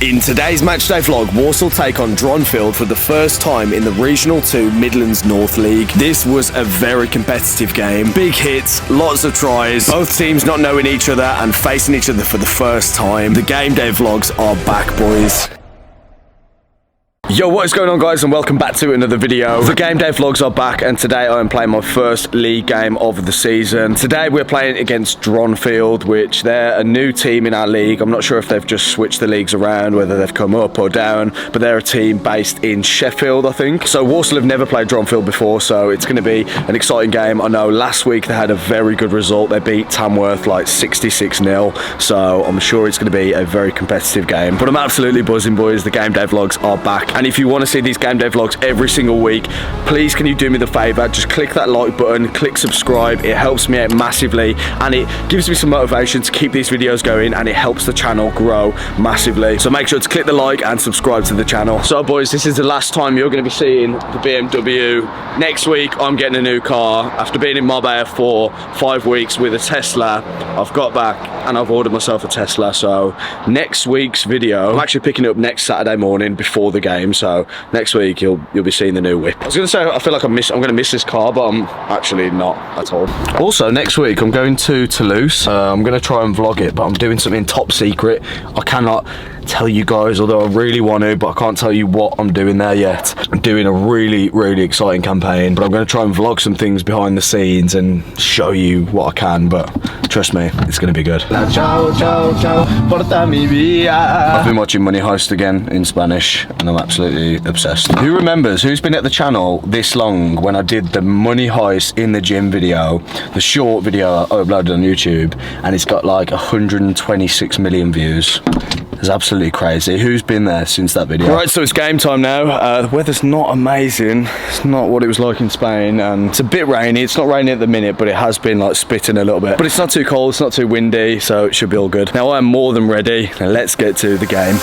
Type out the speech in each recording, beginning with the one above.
In today's matchday vlog, Walsall take on Dronfield for the first time in the Regional 2 Midlands North League. This was a very competitive game. Big hits, lots of tries, both teams not knowing each other and facing each other for the first time. The game day vlogs are back, boys. Yo, what is going on, guys, and welcome back to another video. The game day vlogs are back, and today I am playing my first league game of the season. Today we're playing against Dronfield, which they're a new team in our league. I'm not sure if they've just switched the leagues around, whether they've come up or down, but they're a team based in Sheffield, I think. So Walsall have never played Dronfield before, so it's going to be an exciting game. I know last week they had a very good result. They beat Tamworth like 66-0, so I'm sure it's going to be a very competitive game. But I'm absolutely buzzing, boys. The game day vlogs are back. And if you want to see these game day vlogs every single week, please can you do me the favour, just click that like button, click subscribe. It helps me out massively and it gives me some motivation to keep these videos going, and it helps the channel grow massively. So make sure to click the like and subscribe to the channel. So boys, this is the last time you're going to be seeing the BMW. Next week I'm getting a new car. After being in Marbella for 5 weeks with a Tesla, I've got back and I've ordered myself a Tesla. So next week's video, I'm actually picking it up next Saturday morning before the game. So next week you'll be seeing the new whip. I was going to say I feel like I'm going to miss this car, but I'm actually not at all. Also next week I'm going to Toulouse. I'm going to try and vlog it, but I'm doing something top secret. I cannot tell you guys, although I really want to, but I can't tell you what I'm doing there yet. I'm doing a really exciting campaign, but I'm going to try and vlog some things behind the scenes and show you what I can, but trust me, it's going to be good. I've been watching Money Heist again in Spanish and I'm absolutely obsessed. Who remembers, who's been at the channel this long when I did the Money Heist in the gym video, the short video I uploaded on YouTube, and it's got like 126 million views. It's absolutely crazy. Who's been there since that video? Right, so it's game time now. The weather's not amazing. It's not what it was like in Spain, and it's a bit rainy. It's not raining at the minute, but it has been like spitting a little bit. But it's not too cold, it's not too windy, so it should be all good. Now I'm more than ready. Now let's get to the game.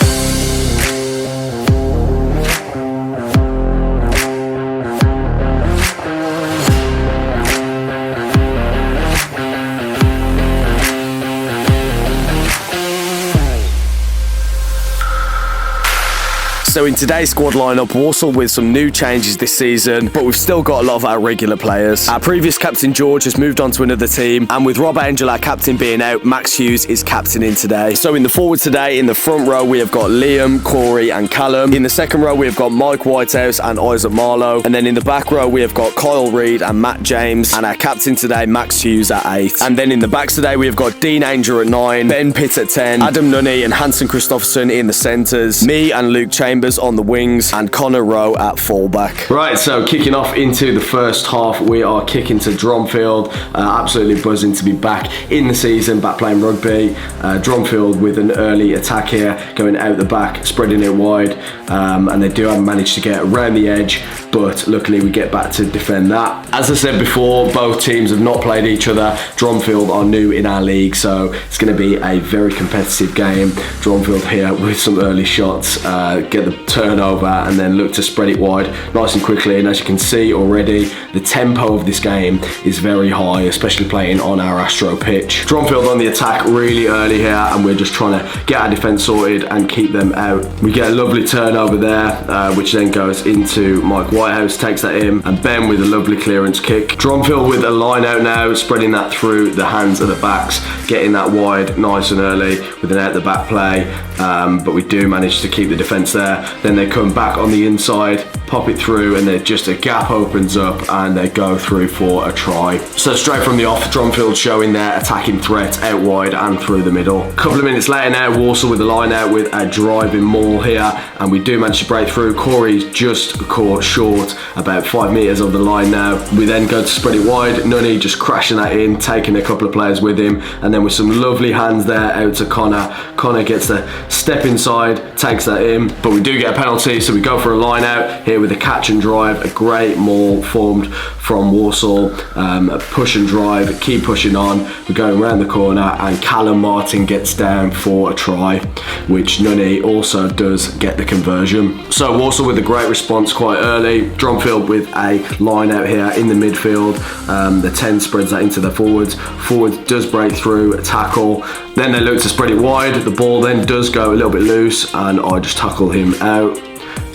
So in today's squad lineup, Walsall with some new changes this season, but we've still got a lot of our regular players. Our previous captain George has moved on to another team, and with Rob Angel, our captain, being out, Max Hughes is captaining today. So in the forwards today, in the front row, we have got Liam, Corey and Callum. In the second row, we have got Mike Whitehouse and Isaac Marlowe. And then in the back row, we have got Kyle Reid and Matt James. And our captain today, Max Hughes, at 8. And then in the backs today, we have got Dean Ainger at 9, Ben Pitt at 10, Adam Nunney and Hanson Christopherson in the centres, me and Luke Chambers on the wings, and Connor Rowe at fullback. Right, so kicking off into the first half, we are kicking to Dronfield. Absolutely buzzing to be back in the season, back playing rugby. Dronfield with an early attack here, going out the back, spreading it wide, and they do have managed to get around the edge, but luckily we get back to defend that. As I said before, both teams have not played each other. Dronfield are new in our league, so it's going to be a very competitive game. Dronfield here with some early shots, get the turnover and then look to spread it wide nice and quickly. And as you can see already, the tempo of this game is very high, especially playing on our Astro pitch. Dronfield on the attack really early here, and we're just trying to get our defence sorted and keep them out. We get a lovely turnover there, which then goes into Mike Whitehouse, takes that in, and Ben with a lovely clearance kick. Dronfield with a line out now, spreading that through the hands of the backs, getting that wide nice and early with an out the back play, but we do manage to keep the defence there. Then they come back on the inside, pop it through, and then just a gap opens up and they go through for a try. So straight from the off, Dronfield showing their attacking threat out wide and through the middle. A couple of minutes later now, Walsall with the line out with a driving maul here, and we do manage to break through. Corey's just caught short, about 5 metres of the line now. We then go to spread it wide, Nunney just crashing that in, taking a couple of players with him, and then with some lovely hands there out to Connor. Connor gets the step inside, takes that in, but we do get a penalty, so we go for a line out. Here with a catch and drive, a great maul formed from Walsall, a push and drive, keep pushing on, we're going around the corner, and Callum Martin gets down for a try, which Nunny also does get the conversion. So Walsall with a great response quite early, Dronfield with a line out here in the midfield, the 10 spreads that into their forwards does break through, a tackle, then they look to spread it wide, the ball then does go a little bit loose, and I just tackle him out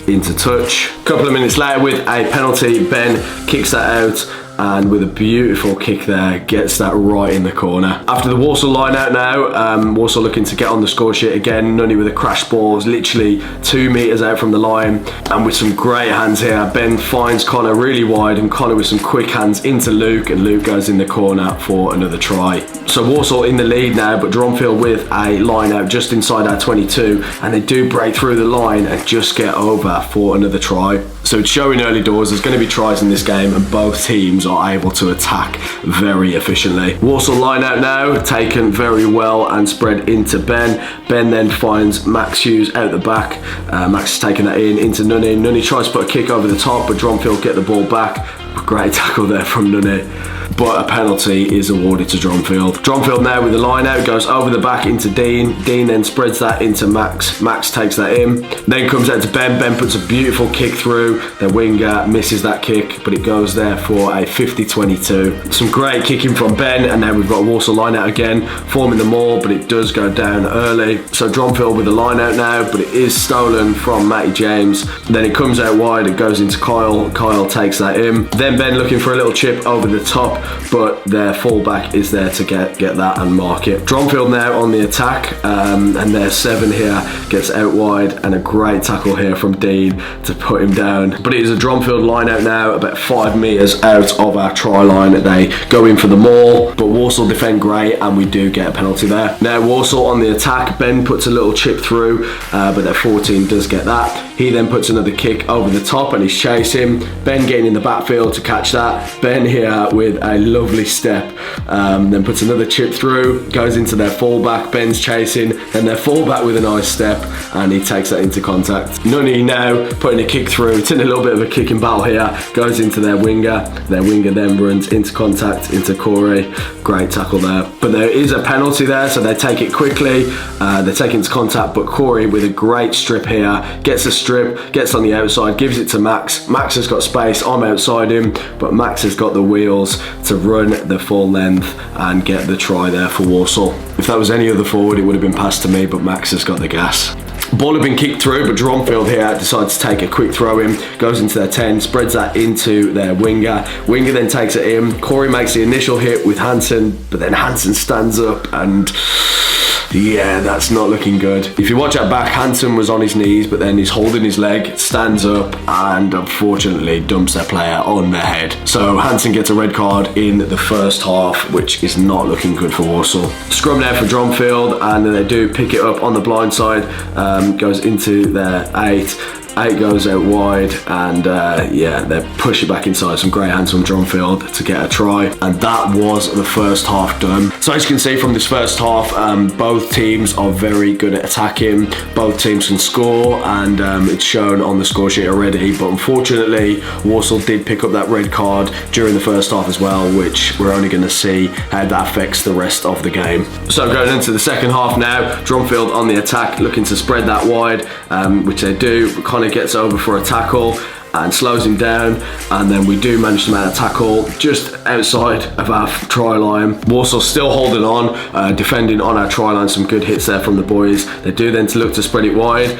into touch. A couple of minutes later with a penalty, Ben kicks that out, and with a beautiful kick there, gets that right in the corner. After the Walsall line out now, Walsall looking to get on the score sheet again. Nunny with a crash ball, literally 2 metres out from the line, and with some great hands here, Ben finds Connor really wide, and Connor with some quick hands into Luke, and Luke goes in the corner for another try. So Walsall in the lead now, but Dronfield with a line out just inside our 22, and they do break through the line and just get over for another try. So it's showing early doors, there's going to be tries in this game, and both teams are able to attack very efficiently. Walsall line out now, taken very well and spread into Ben. Ben then finds Max Hughes out the back. Max has taken that into Nunny. Nunny tries to put a kick over the top, but Dronfield get the ball back. Great tackle there from Nunny. But a penalty is awarded to Dronfield. Dronfield now with the line out, goes over the back into Dean. Dean then spreads that into Max. Max takes that in. Then comes out to Ben. Ben puts a beautiful kick through. The winger misses that kick, but it goes there for a 50-22. Some great kicking from Ben, and then we've got a Walsall line out again, forming the maul, but it does go down early. So Dronfield with the line out now, but it is stolen from Matty James. Then it comes out wide, it goes into Kyle. Kyle takes that in. Then Ben looking for a little chip over the top, but their fullback is there to get that and mark it. Dronfield now on the attack, and their 7 here gets out wide, and a great tackle here from Dean to put him down. But it is a Dronfield line out now, about 5 metres out of our try line. They go in for the maul, but Walsall defend great, and we do get a penalty there. Now Walsall on the attack, Ben puts a little chip through, but their 14 does get that. He then puts another kick over the top, and he's chasing. Ben getting in the backfield to catch that. Ben here with a lovely step, then puts another chip through, goes into their fullback. Ben's chasing, then their fullback with a nice step, and he takes that into contact. Nunny now putting a kick through. It's in a little bit of a kicking battle here, goes into their winger. Their winger then runs into contact into Corey. Great tackle there. But there is a penalty there, so they take it quickly. They take it into contact, but Corey with a great strip here, gets a strip, gets on the outside, gives it to Max. Max has got space, I'm outside him, but Max has got the wheels to run the full length and get the try there for Walsall. If that was any other forward, it would have been passed to me, but Max has got the gas. Ball had been kicked through, but Dronfield here decides to take a quick throw in, goes into their 10, spreads that into their winger. Winger then takes it in. Corey makes the initial hit with Hansen, but then Hansen stands up, and yeah, that's not looking good. If you watch that back, Hansen was on his knees, but then he's holding his leg, stands up, and unfortunately dumps their player on their head. So Hansen gets a red card in the first half, which is not looking good for Walsall. Scrum now for Dronfield, and then they do pick it up on the blind side, goes into their 8. 8 goes out wide, and yeah, they push it back inside. Some great hands from Dronfield to get a try, and that was the first half done. So as you can see from this first half, both teams are very good at attacking. Both teams can score, and it's shown on the score sheet already, but unfortunately Walsall did pick up that red card during the first half as well, which we're only going to see how that affects the rest of the game. So going into the second half now, Dronfield on the attack, looking to spread that wide, which they do. Connor gets over for a tackle and slows him down, and then we do manage to make a tackle just outside of our try line. Walsall still holding on, defending on our try line. Some good hits there from the boys. They do then to look to spread it wide,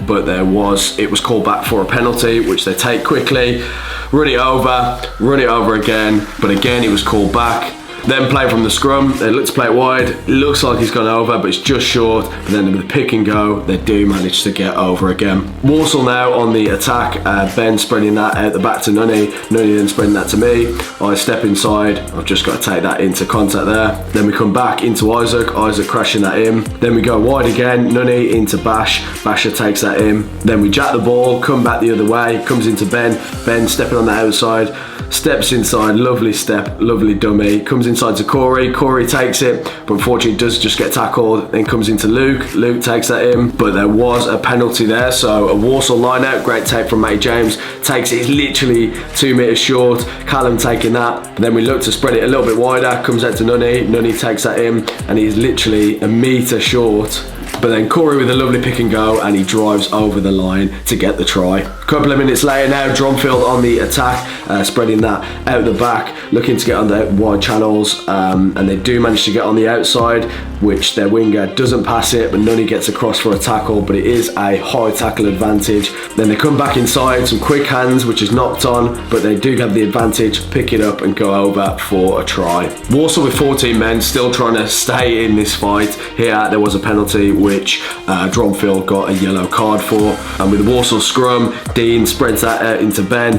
but it was called back for a penalty, which they take quickly, run it over again, but again it was called back. Then play from the scrum, they look to play it wide, it looks like he's gone over, but it's just short, but then with the pick and go, they do manage to get over again. Walsall now on the attack, Ben spreading that out the back to Nunny then spreading that to me. I step inside, I've just got to take that into contact there. Then we come back into Isaac crashing that in. Then we go wide again, Nunny into Bash, Basher takes that in. Then we jack the ball, come back the other way, comes into Ben stepping on the outside, steps inside, lovely step, lovely dummy, comes inside to Corey, Corey takes it, but unfortunately does just get tackled, then comes into Luke, Luke takes that in, but there was a penalty there, so a Walsall line out, great take from Matty James, takes it, he's literally 2 metres short, Callum taking that, but then we look to spread it a little bit wider, comes out to Nunny takes that in, and he's literally a metre short. But then Corey with a lovely pick and go, and he drives over the line to get the try. Couple of minutes later now, Dronfield on the attack, spreading that out the back, looking to get on the wide channels, and they do manage to get on the outside, which their winger doesn't pass it, but Nunny gets across for a tackle, but it is a high tackle advantage. Then they come back inside, some quick hands, which is knocked on, but they do have the advantage, pick it up and go over for a try. Walsall with 14 men, still trying to stay in this fight. Here there was a penalty, which Dronfield got a yellow card for, and with the Walsall scrum, Dean spreads that out into Ben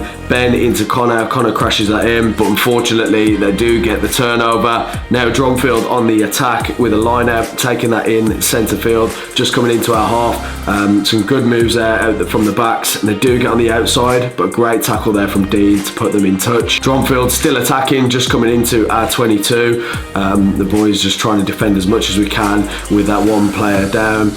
into Connor crashes that in, but unfortunately they do get the turnover. Now Dronfield on the attack with a line out, taking that in centre field, just coming into our half. Some good moves there out from the backs, and they do get on the outside, but a great tackle there from Dean to put them in touch. Dronfield still attacking, just coming into our 22. The boys just trying to defend as much as we can with that one player down.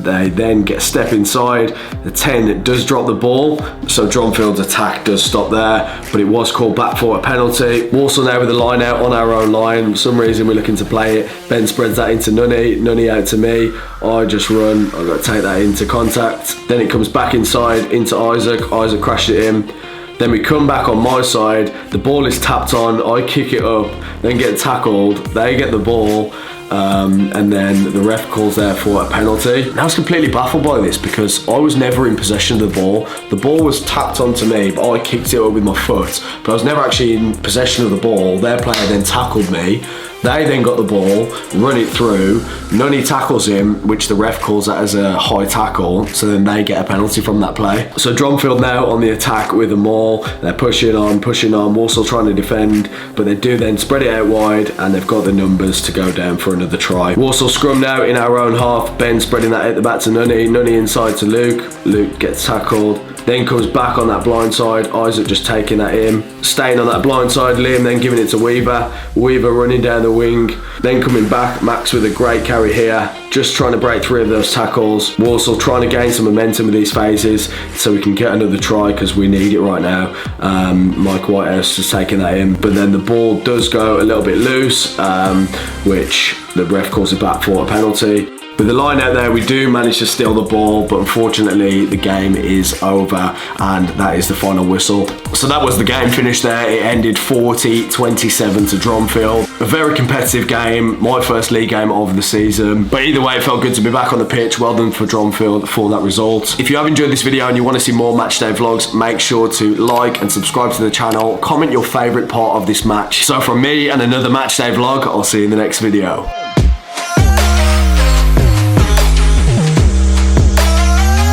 They then get a step inside, the 10 does drop the ball, so Dronfield's attack does stop there, but it was called back for a penalty. Walsall now with the line out on our own line. For some reason we're looking to play it. Ben spreads that into Nunny out to me. I just run, I've got to take that into contact. Then it comes back inside into Isaac crashed it in. Then we come back on my side, the ball is tapped on, I kick it up, then get tackled, they get the ball, and then the ref calls there for a penalty. Now I was completely baffled by this because I was never in possession of the ball. The ball was tapped onto me, but I kicked it up with my foot, but I was never actually in possession of the ball. Their player then tackled me. They then got the ball, run it through, Nunny tackles him, which the ref calls that as a high tackle, so then they get a penalty from that play. So Dronfield now on the attack with the maul, they're pushing on, Walsall trying to defend, but they do then spread it out wide, and they've got the numbers to go down for another try. Walsall scrum now in our own half, Ben spreading that out the back to Nunny inside to Luke gets tackled, then comes back on that blind side, Isaac just taking that in, staying on that blind side, Liam then giving it to Weaver running down the wing, then coming back, Max with a great carry here, just trying to break through of those tackles. Walsall trying to gain some momentum with these phases so we can get another try because we need it right now. Mike Whitehouse just taking that in, but then the ball does go a little bit loose, which the ref calls it back for a penalty. With the line out there, we do manage to steal the ball, but unfortunately the game is over, and that is the final whistle. So that was the game finished there. It ended 40-27 to Dronfield. A very competitive game, my first league game of the season. But either way, it felt good to be back on the pitch. Well done for Dronfield for that result. If you have enjoyed this video and you want to see more matchday vlogs, make sure to like and subscribe to the channel. Comment your favourite part of this match. So from me and another matchday vlog, I'll see you in the next video.